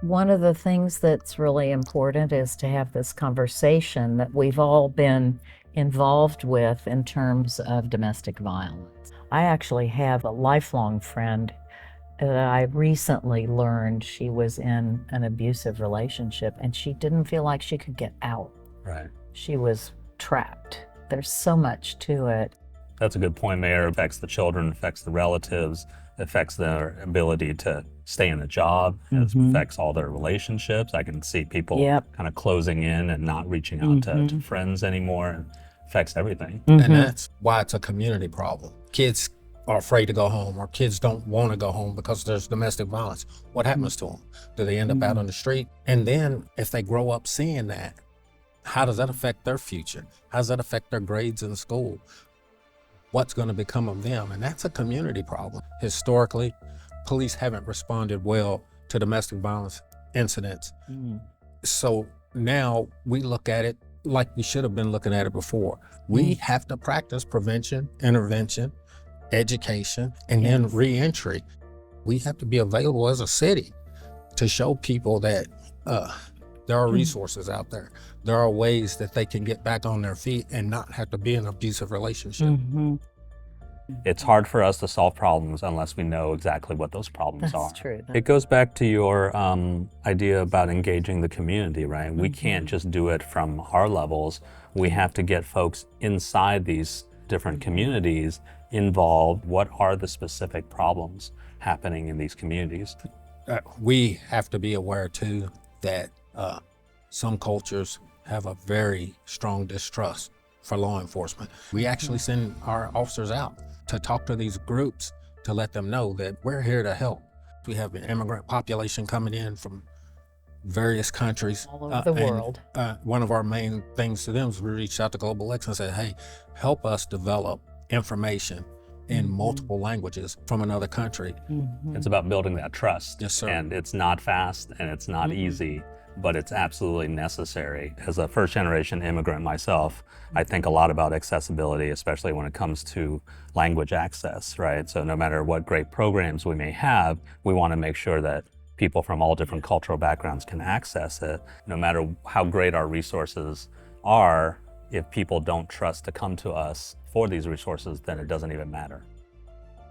One of the things that's really important is to have this conversation that we've all been involved with in terms of domestic violence. I actually have a lifelong friend that I recently learned she was in an abusive relationship and she didn't feel like she could get out. Right. She was trapped. There's so much to it. That's a good point, Mayor. It affects the children, affects the relatives, affects their ability to stay in a job, it affects all their relationships. I can see people kind of closing in and not reaching out to friends anymore. It affects everything. And that's why it's a community problem. Kids are afraid to go home, or kids don't want to go home because there's domestic violence. What happens to them? Do they end up out on the street? And then if they grow up seeing that, how does that affect their future? How does that affect their grades in school? What's going to become of them? And that's a community problem. Historically, police haven't responded well to domestic violence incidents. So now we look at it like we should have been looking at it before. We have to practice prevention, intervention, education, and then reentry. We have to be available as a city to show people that there are resources out there. There are ways that they can get back on their feet and not have to be in an abusive relationship. It's hard for us to solve problems unless we know exactly what those problems are. That's true. It goes back to your idea about engaging the community, right? We can't just do it from our levels. We have to get folks inside these different communities involved. What are the specific problems happening in these communities? We have to be aware too that some cultures have a very strong distrust for law enforcement. We actually send our officers out to talk to these groups to let them know that we're here to help. We have an immigrant population coming in from various countries. All over the world. One of our main things to them is we reached out to Global Lexington and said, hey, help us develop information in multiple languages from another country. It's about building that trust. Yes, sir. And it's not fast and it's not easy, but it's absolutely necessary. As a first-generation immigrant myself, I think a lot about accessibility, especially when it comes to language access, right? So no matter what great programs we may have, we want to make sure that people from all different cultural backgrounds can access it. No matter how great our resources are, if people don't trust to come to us for these resources, then it doesn't even matter.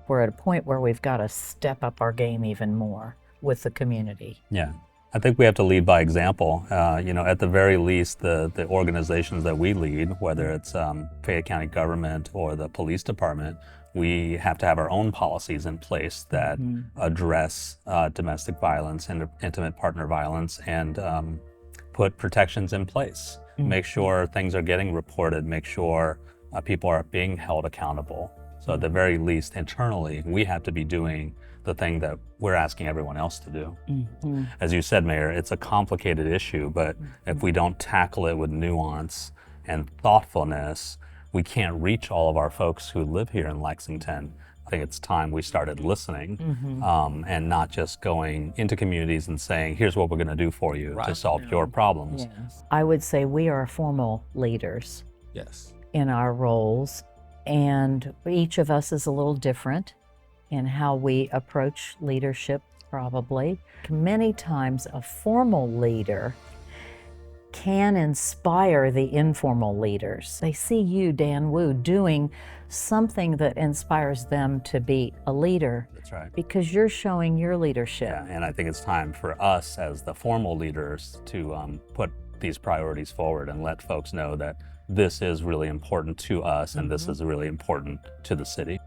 We're at a point where we've got to step up our game even more with the community. Yeah. I think we have to lead by example. At the very least, the organizations that we lead, whether it's Fayette County government or the police department, we have to have our own policies in place that address domestic violence and intimate partner violence and put protections in place. Make sure things are getting reported, make sure people are being held accountable. So at the very least, internally, we have to be doing the thing that we're asking everyone else to do. As you said, Mayor, it's a complicated issue, but if we don't tackle it with nuance and thoughtfulness, we can't reach all of our folks who live here in Lexington. I think it's time we started listening and not just going into communities and saying, here's what we're going to do for you to solve your problems. Yes. I would say we are formal leaders Yes. in our roles, and each of us is a little different in how we approach leadership, probably. Many times a formal leader can inspire the informal leaders. They see you, Dan Wu, doing something that inspires them to be a leader. That's right. Because you're showing your leadership. Yeah, and I think it's time for us as the formal leaders to put these priorities forward and let folks know that this is really important to us and this is really important to the city.